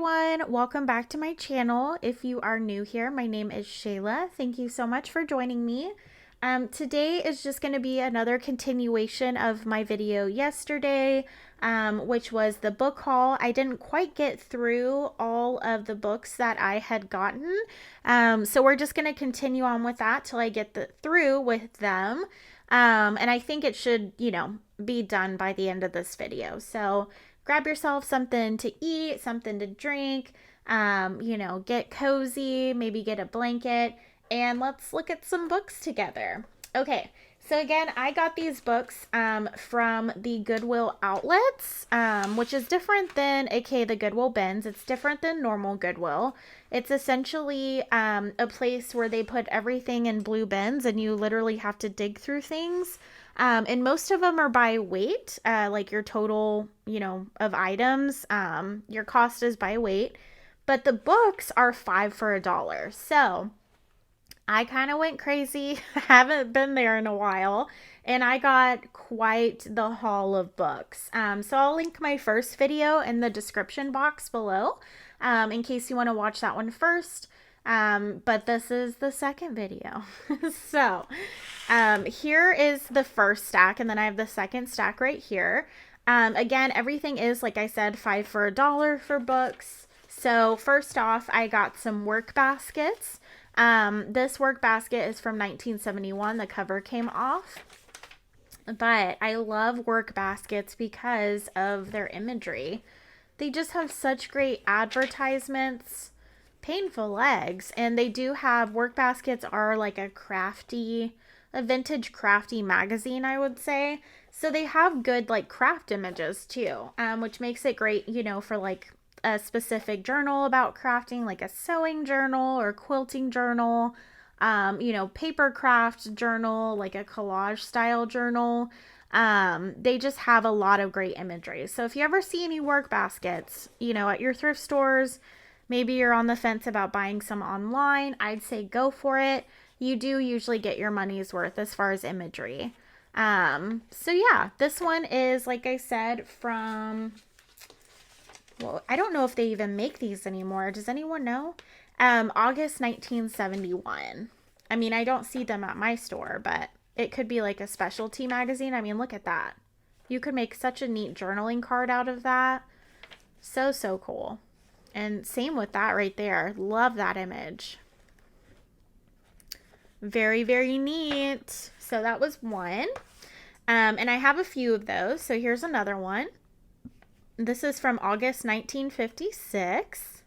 everyone, welcome back to my channel. If you are new here, my name is Shayla. Thank you so much for joining me. Today is just going to be another continuation of my video yesterday, which was the book haul. I didn't quite get through all of the books that I had gotten, so we're just going to continue on with that till I get through with them. And I think it should, be done by the end of this video. So grab yourself something to eat, something to drink, get cozy, maybe get a blanket, and let's look at some books together. Okay, so again, I got these books from the Goodwill outlets, which is different than, aka the Goodwill bins. It's different than normal Goodwill. It's essentially a place where they put everything in blue bins and you literally have to dig through things. And most of them are by weight, like your total, of items. Your cost is by weight, but the books are 5 for $1. So I kind of went crazy. Haven't been there in a while, and I got quite the haul of books. So I'll link my first video in the description box below, in case you want to watch that one first. But this is the second video. So here is the first stack, and then I have the second stack right here. Again, everything is, like I said, 5 for $1 for books. So first off, I got some work baskets. This work basket is from 1971. The cover came off. But I love work baskets because of their imagery. They just have such great advertisements. Painful legs. And they do have, work baskets are like a vintage crafty magazine, I would say. So they have good like craft images too, which makes it great, for like a specific journal about crafting, like a sewing journal or quilting journal, paper craft journal, like a collage style journal. They just have a lot of great imagery. So if you ever see any work baskets, at your thrift stores, maybe you're on the fence about buying some online, I'd say go for it. You do usually get your money's worth as far as imagery. So yeah, this one is, like I said, from, well, I don't know if they even make these anymore. Does anyone know? August 1971. I mean, I don't see them at my store, but it could be like a specialty magazine. I mean, look at that. You could make such a neat journaling card out of that. So, so cool. And same with that right there. Love that image. Very, very neat. So that was one. And I have a few of those. So here's another one. This is from August 1956.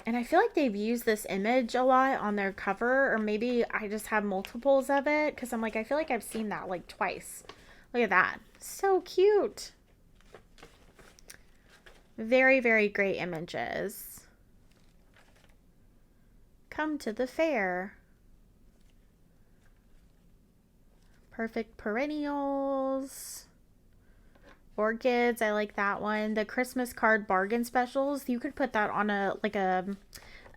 And I feel like they've used this image a lot on their cover, or maybe I just have multiples of it because I'm like, I feel like I've seen that like twice. Look at that. So cute. Very, very great images. Come to the fair. Perfect perennials. Orchids, I like that one. The Christmas card bargain specials. You could put that on a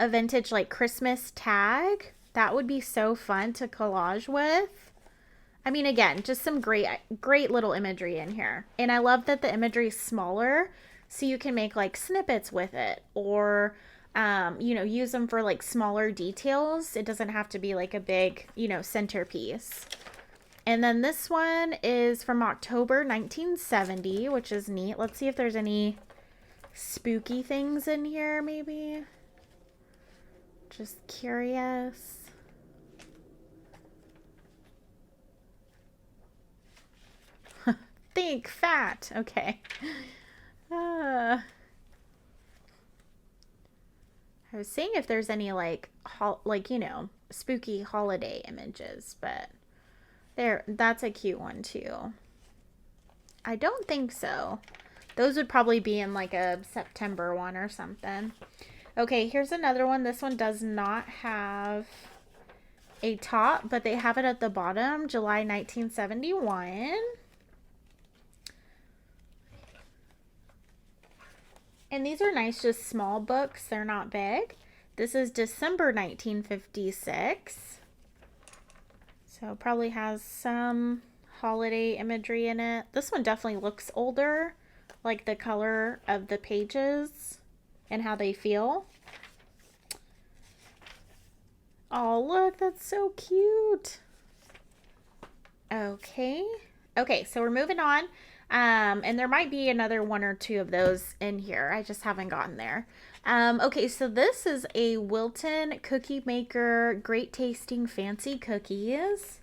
vintage like Christmas tag. That would be so fun to collage with. I mean, again, just some great little imagery in here. And I love that the imagery is smaller, so you can make like snippets with it, or use them for like smaller details. It doesn't have to be like a big, centerpiece. And then this one is from October 1970, which is neat. Let's see if there's any spooky things in here, maybe. Just curious. Think fat. Okay. I was seeing if there's any spooky holiday images, but that's a cute one too. I don't think so. Those would probably be in like a September one or something. Okay, here's another one. This one does not have a top, but they have it at the bottom. July 1971. And these are nice, just small books. They're not big. This is December 1956. So probably has some holiday imagery in it. This one definitely looks older. like the color of the pages and how they feel. Oh, look, that's so cute. Okay. Okay, so we're moving on. And there might be another one or two of those in here. I just haven't gotten there. Okay, so this is a Wilton Cookie Maker Great Tasting Fancy Cookies.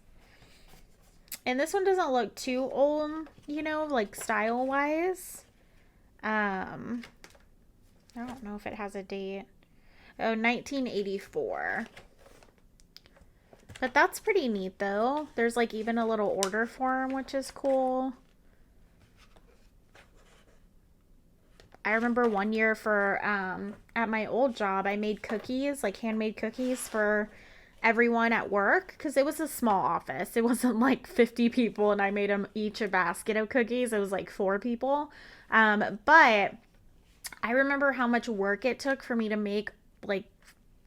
And this one doesn't look too old, you know, like style-wise. I don't know if it has a date. Oh, 1984. But that's pretty neat, though. There's like even a little order form, which is cool. I remember one year for, at my old job, I made cookies, like handmade cookies for everyone at work, because it was a small office. It wasn't like 50 people and I made them each a basket of cookies. It was like 4 people. But I remember how much work it took for me to make like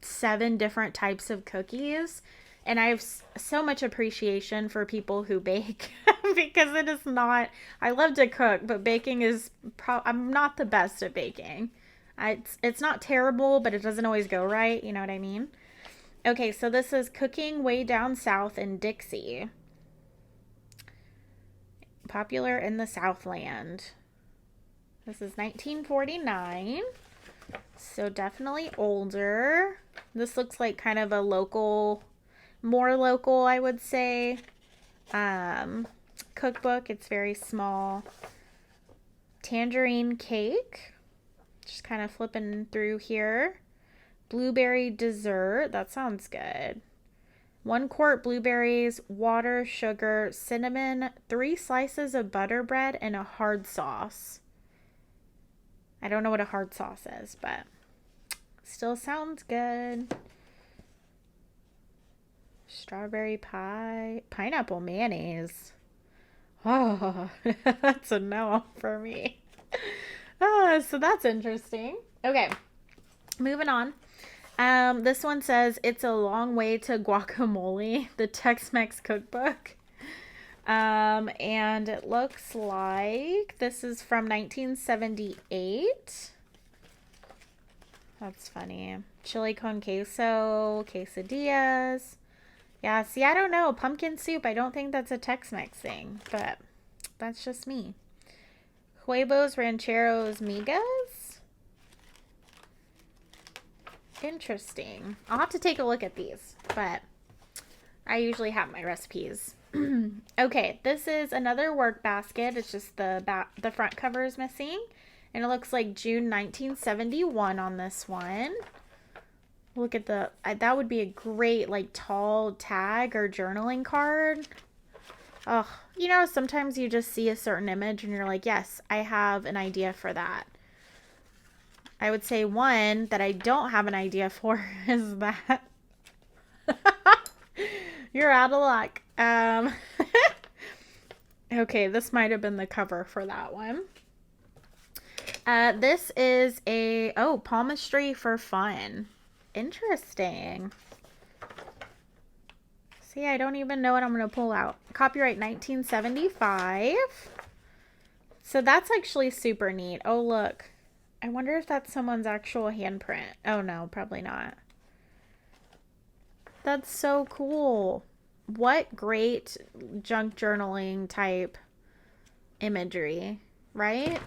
7 different types of cookies. And I have so much appreciation for people who bake because it is not, I love to cook, but baking is, I'm not the best at baking. It's not terrible, but it doesn't always go right. You know what I mean? Okay, so this is Cooking Way Down South in Dixie. Popular in the Southland. This is 1949. So definitely older. This looks like kind of a local, more local, I would say. Cookbook. It's very small. Tangerine cake. Just kind of flipping through here. Blueberry dessert. That sounds good. 1 quart blueberries, water, sugar, cinnamon, 3 slices of butter bread, and a hard sauce. I don't know what a hard sauce is, but still sounds good. Strawberry pie, pineapple mayonnaise. Oh, that's a no for me. So that's interesting. Okay, moving on. This one says It's a Long Way to Guacamole, the Tex-Mex cookbook. And it looks like this is from 1978. That's funny. Chili con queso, quesadillas. Yeah, see, I don't know. Pumpkin soup, I don't think that's a Tex-Mex thing, but that's just me. Huevos Rancheros Migas. Interesting. I'll have to take a look at these, but I usually have my recipes. Okay, this is another work basket. It's just the front cover is missing, and it looks like June 1971 on this one. Look at the, that would be a great like tall tag or journaling card. Oh, you know, sometimes you just see a certain image and you're like, yes, I have an idea for that. I would say one that I don't have an idea for is that. You're out of luck. Okay, this might have been the cover for that one. This is a, palmistry for fun. Interesting. See, I don't even know what I'm going to pull out. Copyright 1975. So that's actually super neat. Oh, look. I wonder if that's someone's actual handprint. Oh, no, probably not. That's so cool. What great junk journaling type imagery, right?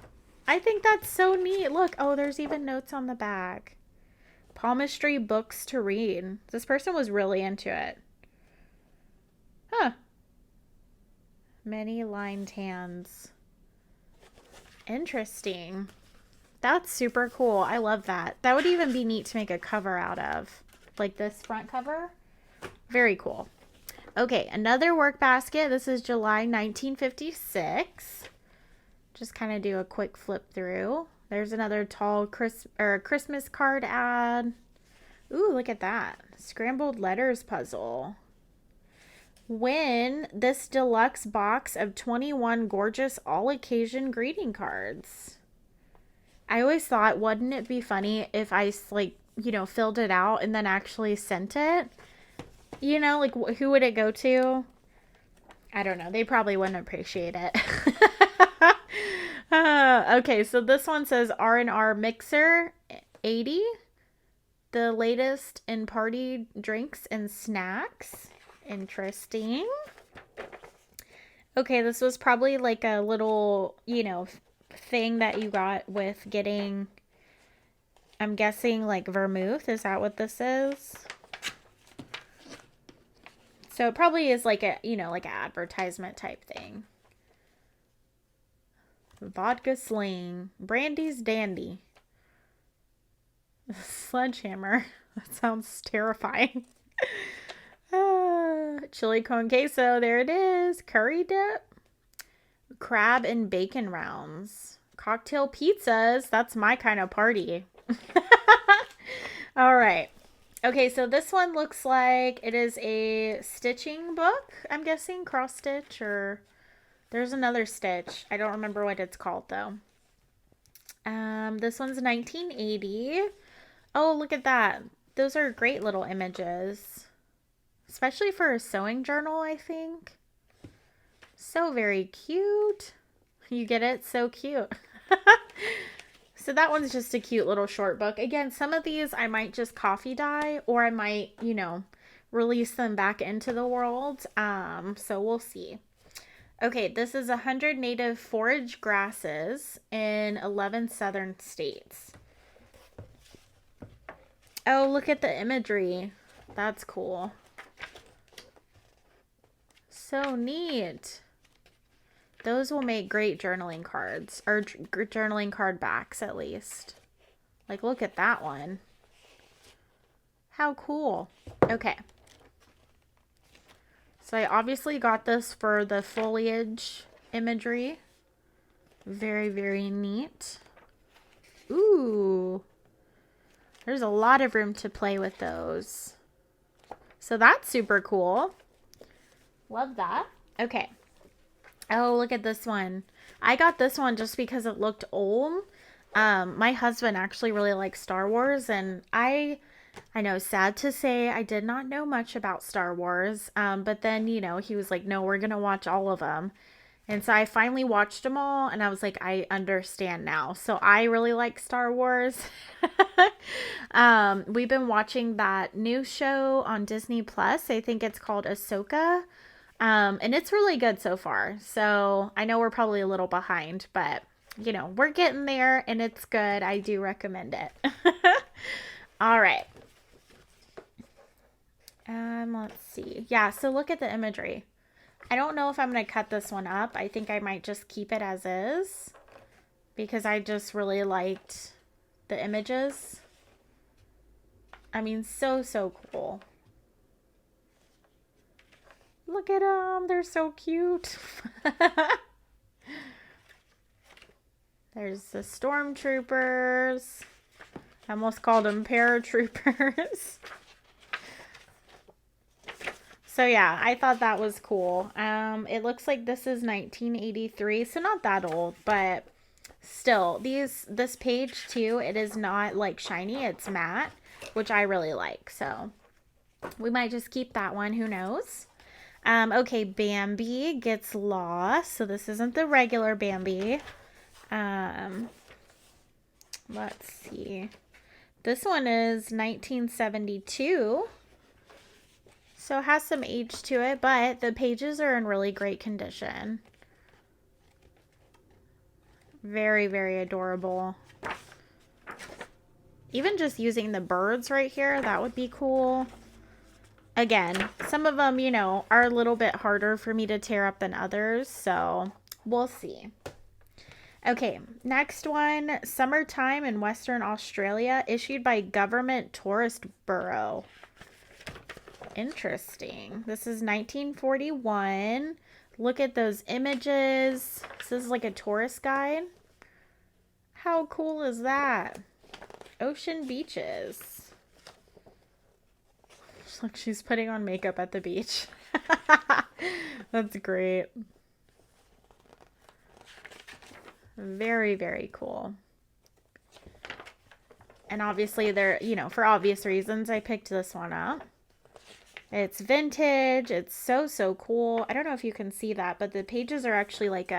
I think that's so neat. Look, oh, there's even notes on the back. Palmistry books to read. This person was really into it. Huh. Many lined hands. Interesting. That's super cool. I love that. That would even be neat to make a cover out of. Like this front cover. Very cool. Okay, another work basket. This is July 1956. Just kind of do a quick flip through. There's another tall Christmas card ad. Ooh, look at that. Scrambled letters puzzle. Win this deluxe box of 21 gorgeous all-occasion greeting cards. I always thought, wouldn't it be funny if I, like, you know, filled it out and then actually sent it? You know, like, who would it go to? I don't know. They probably wouldn't appreciate it. Okay, so this one says R&R Mixer 80, the latest in party drinks and snacks. Interesting. Okay, this was probably like a little, thing that you got with getting, I'm guessing like vermouth. Is that what this is? So it probably is like a, like an advertisement type thing. Vodka Sling. Brandy's Dandy. Sledgehammer. That sounds terrifying. Chili con queso. There it is. Curry dip. Crab and bacon rounds. Cocktail pizzas. That's my kind of party. All right. Okay, so this one looks like it is a stitching book. I'm guessing cross stitch, or there's another stitch. I don't remember what it's called though. This one's 1980. Oh, look at that. Those are great little images, especially for a sewing journal, I think. So very cute. You get it? So cute. So that one's just a cute little short book. Again, some of these I might just coffee dye, or I might, release them back into the world. So we'll see. Okay, this is 100 native forage grasses in 11 southern states. Oh, look at the imagery. That's cool. So neat. Those will make great journaling cards, or journaling card backs at least. Like, look at that one. How cool. Okay. So I obviously got this for the foliage imagery. Very, very neat. Ooh. There's a lot of room to play with those. So that's super cool. Love that. Okay. Oh, look at this one. I got this one just because it looked old. My husband actually really likes Star Wars, and I know, sad to say, I did not know much about Star Wars. But then, he was like, no, we're going to watch all of them. And so I finally watched them all, and I was like, I understand now. So I really like Star Wars. We've been watching that new show on Disney Plus. I think it's called Ahsoka. And it's really good so far. So I know we're probably a little behind, but we're getting there and it's good. I do recommend it. All right. Let's see. Yeah, so look at the imagery. I don't know if I'm going to cut this one up. I think I might just keep it as is because I just really liked the images. I mean, so cool. Look at them. They're so cute. There's the stormtroopers. I almost called them paratroopers. So yeah, I thought that was cool. It looks like this is 1983, so not that old, but still, this page too, it is not like shiny, it's matte, which I really like. So we might just keep that one, who knows? Okay, Bambi gets lost. So this isn't the regular Bambi. Let's see. This one is 1972. So it has some age to it, but the pages are in really great condition. Very, very adorable. Even just using the birds right here, that would be cool. Again, some of them, are a little bit harder for me to tear up than others, so we'll see. Okay, next one, Summertime in Western Australia, issued by Government Tourist Bureau. Interesting. This is 1941. Look at those images. This is like a tourist guide. How cool is that? Ocean beaches. Look, she's putting on makeup at the beach. That's great. Very, very cool. And obviously they're, for obvious reasons, I picked this one up. It's vintage. It's so cool. I don't know if you can see that, but the pages are actually like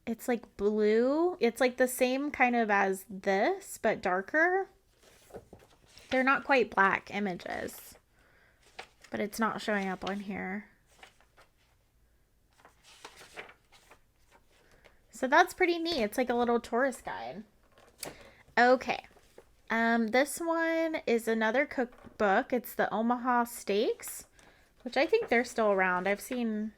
It's like blue. It's like the same kind of as this, but darker. They're not quite black images, but it's not showing up on here. So that's pretty neat. It's like a little tourist guide. Okay. This one is another cookbook. It's the Omaha Steaks, which I think they're still around. I've seen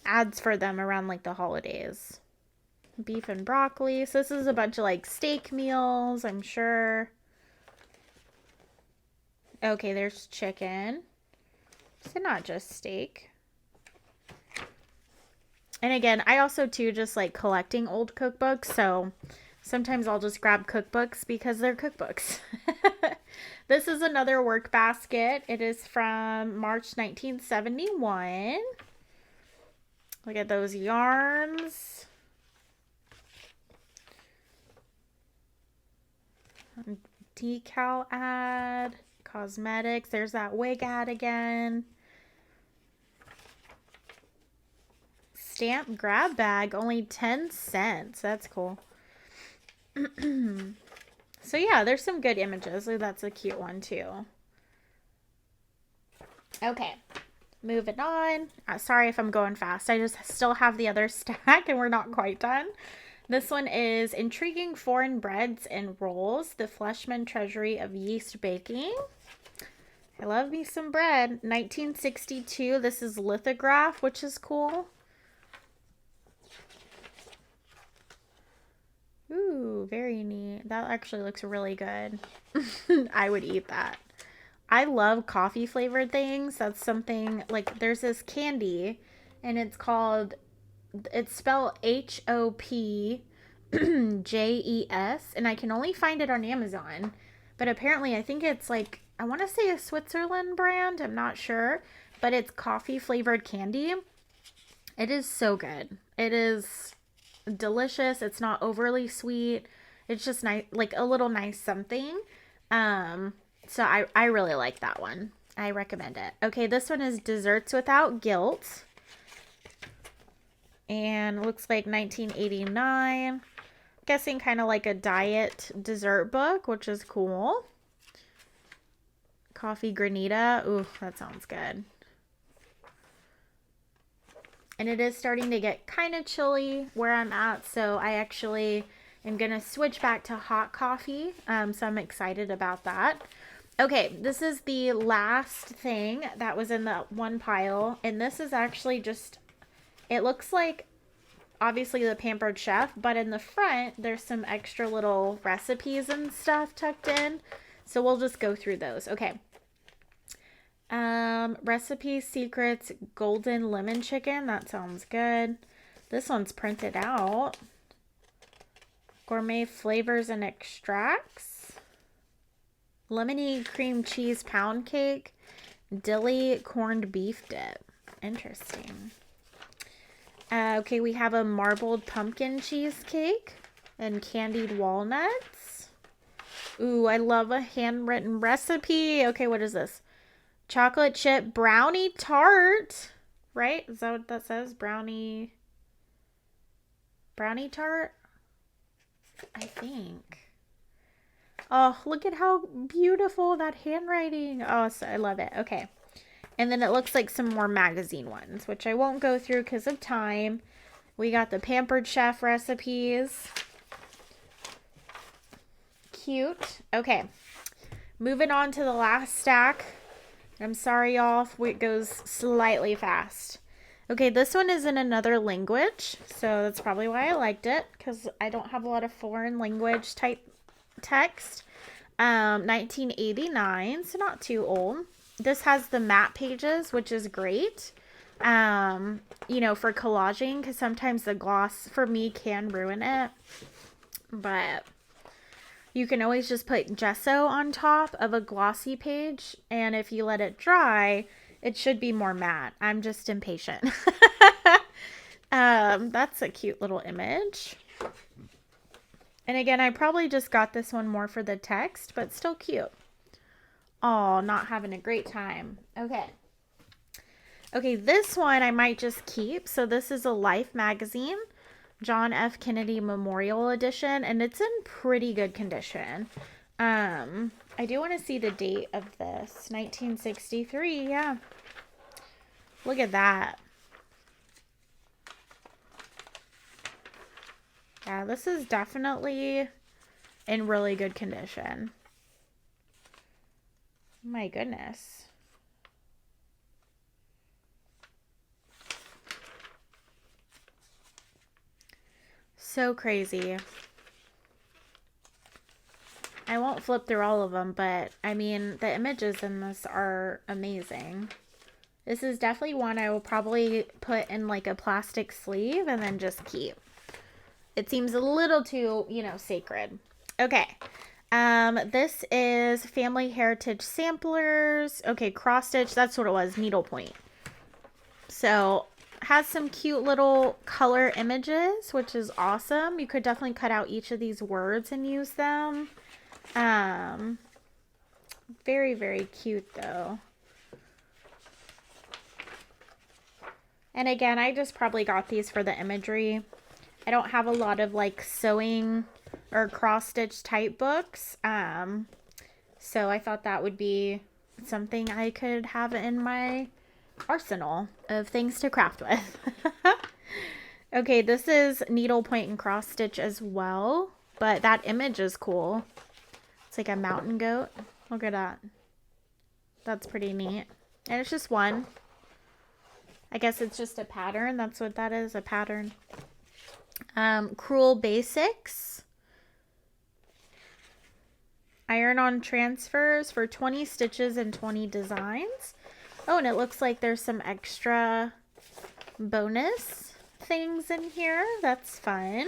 ads for them around like the holidays. Beef and broccoli. So this is a bunch of like steak meals, I'm sure. Okay, there's chicken. So not just steak. And again, I also too just like collecting old cookbooks. So sometimes I'll just grab cookbooks because they're cookbooks. This is another work basket. It is from March 1971. Look at those yarns. Decal ad. Cosmetics. There's that wig ad again. Stamp grab bag. Only 10 cents. That's cool. So yeah, there's some good images. Ooh, that's a cute one too. Okay, moving on. Sorry if I'm going fast. I just still have the other stack and we're not quite done. This one is Intriguing Foreign Breads and Rolls, the Fleshman Treasury of Yeast Baking. I love me some bread. 1962. This is lithograph, which is cool. Ooh, very neat. That actually looks really good. I would eat that. I love coffee flavored things. That's something like there's this candy and it's spelled HOPJES and I can only find it on Amazon. But apparently I think it's like, I want to say a Switzerland brand. I'm not sure. But it's coffee flavored candy. It is so good. It is delicious. It's not overly sweet. It's just nice, like a little nice something. So I really like that one. I recommend it. Okay, this one is Desserts Without Guilt. And looks like 1989. Guessing kind of like a diet dessert book, which is cool. Coffee granita. Ooh, that sounds good. And it is starting to get kind of chilly where I'm at, so I actually am going to switch back to hot coffee. So I'm excited about that. Okay, this is the last thing that was in the one pile. And this is actually just, it looks like obviously the Pampered Chef, but in the front, there's some extra little recipes and stuff tucked in. So we'll just go through those. Okay. Recipe secrets, golden lemon chicken. That sounds good. This one's printed out. Gourmet flavors and extracts. Lemony cream cheese pound cake. Dilly corned beef dip. Interesting. Okay, we have a marbled pumpkin cheesecake and candied walnuts. Ooh, I love a handwritten recipe. Okay, what is this? Chocolate chip brownie tart, right? Is that what that says? Brownie tart? I think. Oh, look at how beautiful that handwriting. Oh, so I love it. Okay. And then it looks like some more magazine ones, which I won't go through because of time. We got the Pampered Chef recipes. Cute. Okay. Moving on to the last stack. I'm sorry, y'all, if it goes slightly fast. Okay, this one is in another language, so that's probably why I liked it, because I don't have a lot of foreign language type text. 1989, so not too old. This has the map pages, which is great, for collaging, because sometimes the gloss, for me, can ruin it, but you can always just put gesso on top of a glossy page, and if you let it dry, it should be more matte. I'm just impatient. That's a cute little image. And again, I probably just got this one more for the text, but still cute. Oh, not having a great time. Okay. Okay, this one I might just keep. So this is a Life magazine, John F. Kennedy Memorial Edition, and it's in pretty good condition. I do want to see the date of this. 1963, yeah. Look at that. Yeah, this is definitely in really good condition. My goodness. So crazy. I won't flip through all of them, but I mean, the images in this are amazing. This is definitely one I will probably put in like a plastic sleeve and then just keep. It seems a little too, you know, sacred. Okay. This is Family Heritage Samplers. Okay, cross stitch. That's what it was. Needlepoint. So has some cute little color images, which is awesome. You could definitely cut out each of these words and use them. Very, very cute though. And again, I just probably got these for the imagery. I don't have a lot of like sewing or cross stitch type books. So I thought that would be something I could have in my arsenal of things to craft with. Okay, this is needlepoint and cross stitch as well, but that image is cool. It's like a mountain goat. Look at that. That's pretty neat. And it's just one. I guess it's just a pattern. That's what that is, a pattern. Cruel Basics. Iron-on transfers for 20 stitches and 20 designs. Oh, and it looks like there's some extra bonus things in here. That's fun.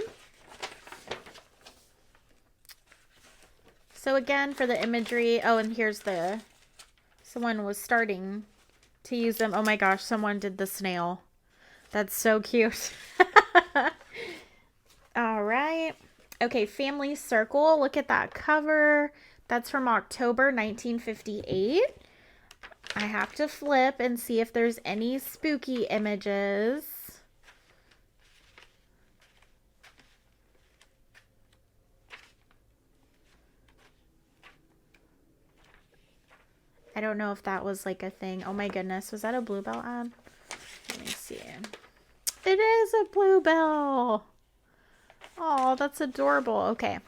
So again, for the imagery, oh, and here's the, someone was starting to use them. Oh my gosh, someone did the snail. That's so cute. All right. Okay, Family Circle. Look at that cover. That's from October 1958. I have to flip and see if there's any spooky images. I don't know if that was like a thing. Oh my goodness. Was that a Bluebell ad? Let me see. It is a Bluebell. Oh, that's adorable. Okay.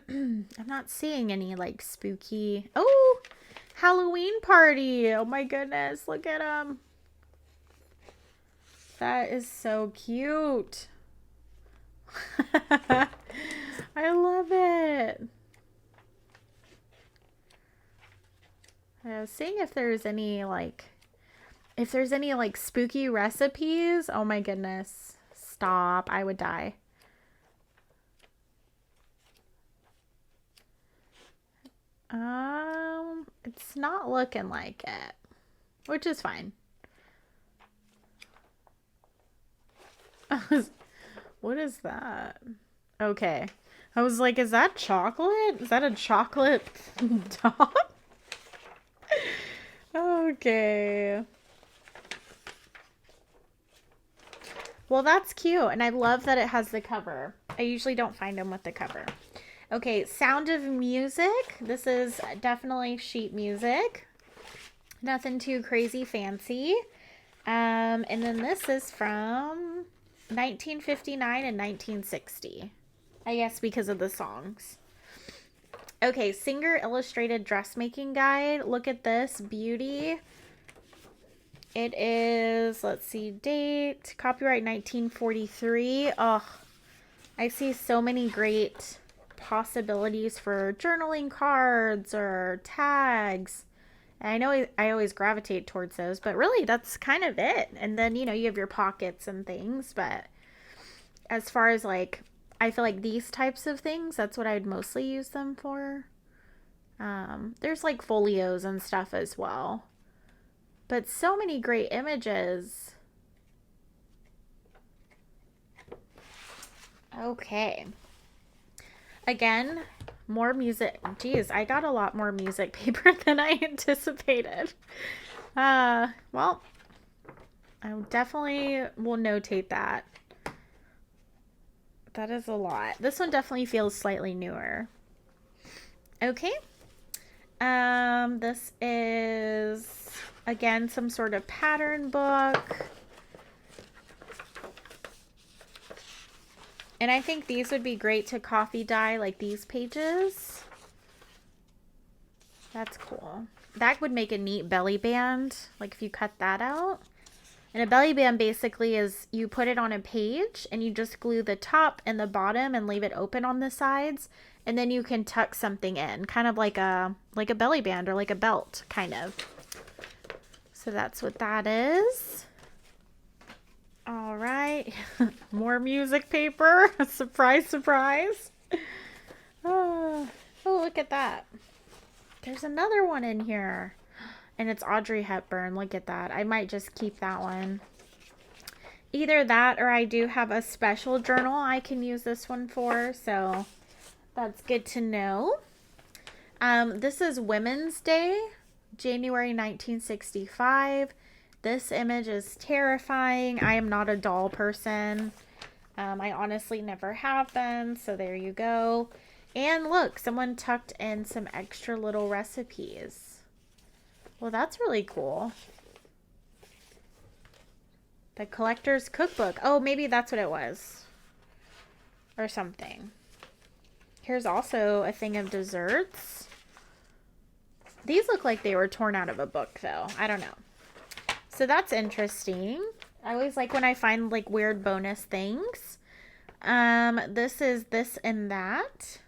I'm not seeing any like spooky. Oh, Halloween party. Oh my goodness. Look at them. That is so cute. I love it. I was seeing if there's any like spooky recipes. Oh my goodness. Stop. I would die. It's not looking like it, which is fine. What is that? Okay. I was like, is that chocolate? Is that a chocolate dog? Okay. Well, that's cute. And I love that it has the cover. I usually don't find them with the cover. Okay, Sound of Music. This is definitely sheet music. Nothing too crazy fancy. And then this is from 1959 and 1960. I guess because of the songs. Okay, Singer Illustrated Dressmaking Guide. Look at this beauty. It is, let's see, date, copyright 1943. Oh, I see so many great possibilities for journaling cards or tags. And I know I always gravitate towards those, but really that's kind of it. And then, you know, you have your pockets and things, but as far as like, I feel like these types of things, that's what I would mostly use them for. There's like folios and stuff as well. But so many great images. Okay. Again, more music. Geez, I got a lot more music paper than I anticipated. Well, I definitely will notate that. That is a lot. This one definitely feels slightly newer. Okay. This is, again, some sort of pattern book. And I think these would be great to coffee dye, like these pages. That's cool. That would make a neat belly band, like if you cut that out. And a belly band basically is you put it on a page and you just glue the top and the bottom and leave it open on the sides. And then you can tuck something in, kind of like a belly band or like a belt, kind of. So that's what that is. All right. More music paper. Surprise, surprise. Oh, look at that. There's another one in here. And it's Audrey Hepburn. Look at that. I might just keep that one. Either that or I do have a special journal I can use this one for. So that's good to know. This is Women's Day, January 1965. This image is terrifying. I am not a doll person. I honestly never have been. So there you go. And look, someone tucked in some extra little recipes. Well, that's really cool. The Collector's Cookbook. Oh, maybe that's what it was. Or something. Here's also a thing of desserts. These look like they were torn out of a book, though. I don't know. So that's interesting. I always like when I find like weird bonus things. This is This and That.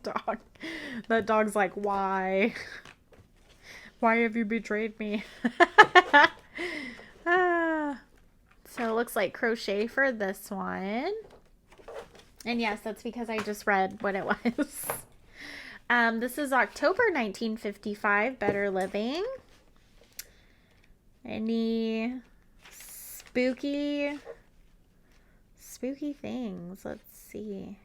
Dog. That dog's like, why? Why have you betrayed me? So it looks like crochet for this one. And yes, that's because I just read what it was. This is October 1955, Better Living. Any spooky things? Let's see.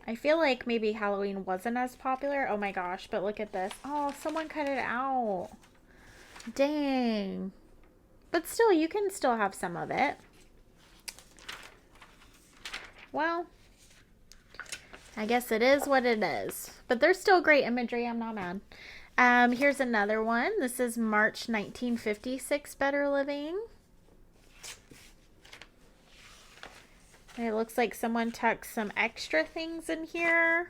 I feel like maybe Halloween wasn't as popular. Oh my gosh, but look at this. Oh, someone cut it out. Dang. But still, you can still have some of it. Well, I guess it is what it is. But there's still great imagery. I'm not mad. Here's another one. This is March 1956, Better Living. It looks like someone tucked some extra things in here.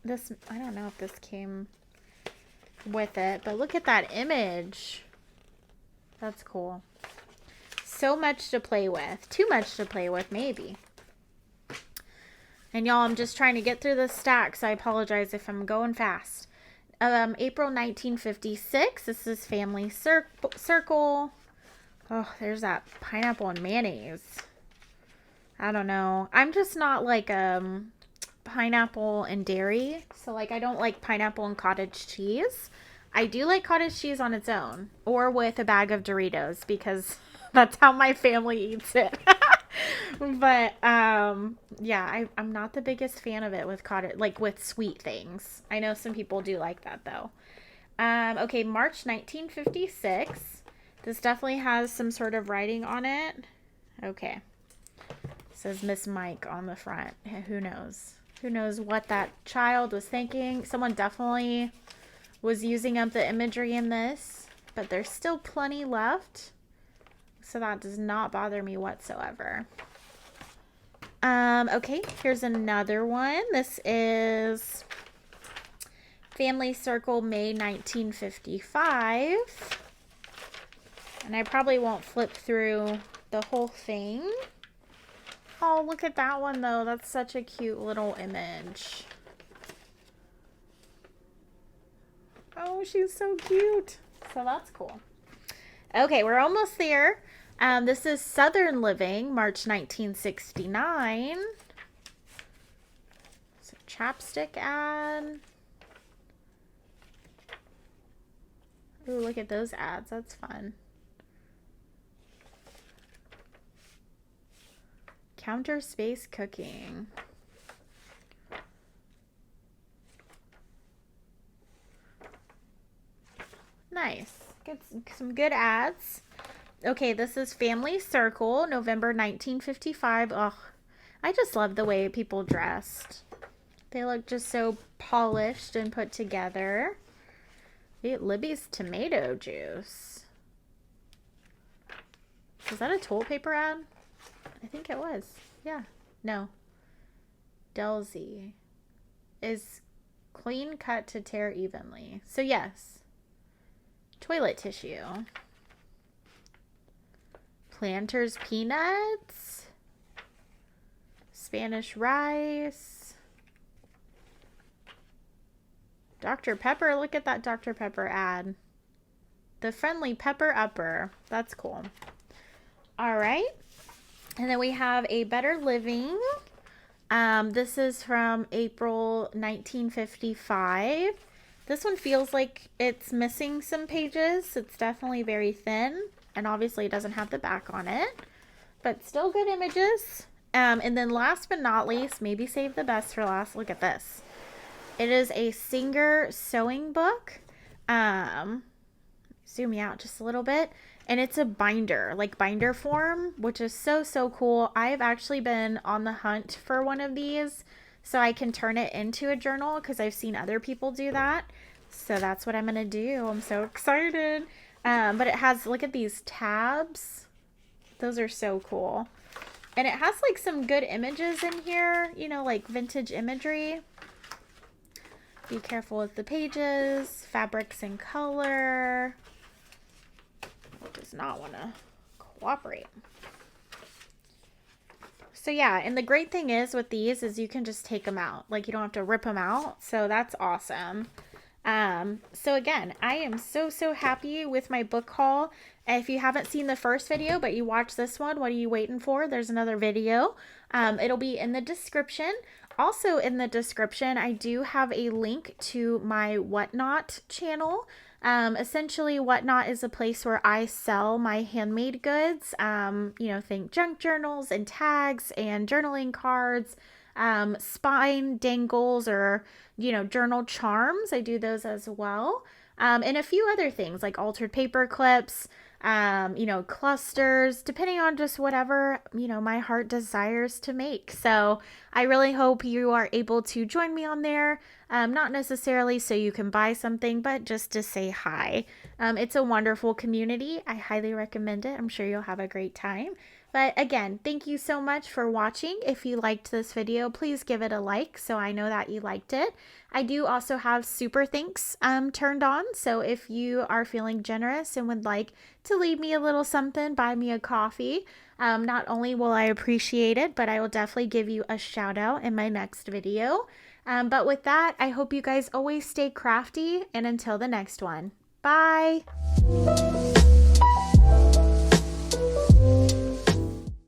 This, I don't know if this came with it, but look at that image. That's cool. So much to play with. Too much to play with, maybe. And y'all, I'm just trying to get through the stack, so I apologize if I'm going fast. April 1956. This is Family Circle. Oh, there's that pineapple and mayonnaise. I don't know. I'm just not like pineapple and dairy. So like I don't like pineapple and cottage cheese. I do like cottage cheese on its own or with a bag of Doritos because that's how my family eats it. But yeah, I'm not the biggest fan of it with cottage, like with sweet things. I know some people do like that though. Okay, March 1956. This definitely has some sort of writing on it. Okay. It says Miss Mike on the front. Who knows? Who knows what that child was thinking? Someone definitely was using up the imagery in this, but there's still plenty left. So that does not bother me whatsoever. Okay, here's another one. This is Family Circle, May 1955. And I probably won't flip through the whole thing. Oh, look at that one, though. That's such a cute little image. Oh, she's so cute. So that's cool. Okay, we're almost there. This is Southern Living, March 1969. It's a chapstick ad. Ooh, look at those ads. That's fun. Counter space cooking. Nice. Get some good ads. Okay, this is Family Circle, November 1955. Ugh, I just love the way people dressed. They look just so polished and put together. Libby's tomato juice. Was that a toilet paper ad? I think it was. Yeah. No. Delzy is clean cut to tear evenly. So yes. Toilet tissue. Planters peanuts. Spanish rice. Dr. Pepper. Look at that Dr. Pepper ad. The friendly pepper upper. That's cool. All right. And then we have A Better Living. This is from April 1955. This one feels like it's missing some pages. It's definitely very thin. And obviously it doesn't have the back on it. But still good images. And then last but not least, maybe save the best for last. Look at this. It is a Singer sewing book. Zoom me out just a little bit. And it's a binder, like binder form, which is so, so cool. I've actually been on the hunt for one of these so I can turn it into a journal because I've seen other people do that. So that's what I'm going to do. I'm so excited. But it has, look at these tabs. Those are so cool. And it has like some good images in here, you know, like vintage imagery. Be careful with the pages, fabrics and color. Does not want to cooperate. So yeah, and the great thing is with these is you can just take them out. Like you don't have to rip them out. So that's awesome. So again, I am so, so happy with my book haul. If you haven't seen the first video, but you watched this one, what are you waiting for? There's another video. It'll be in the description. Also in the description, I do have a link to my Whatnot channel. Essentially Whatnot is a place where I sell my handmade goods. You know, think junk journals and tags and journaling cards, spine dangles or, you know, journal charms. I do those as well. And a few other things like altered paper clips, you know, clusters, depending on just whatever, you know, my heart desires to make. So I really hope you are able to join me on there. Not necessarily so you can buy something, but just to say hi. It's a wonderful community. I highly recommend it. I'm sure you'll have a great time. But again, thank you so much for watching. If you liked this video, please give it a like so I know that you liked it. I do also have super thanks turned on. So if you are feeling generous and would like to leave me a little something, buy me a coffee, not only will I appreciate it, but I will definitely give you a shout out in my next video. But with that, I hope you guys always stay crafty, and until the next one, bye!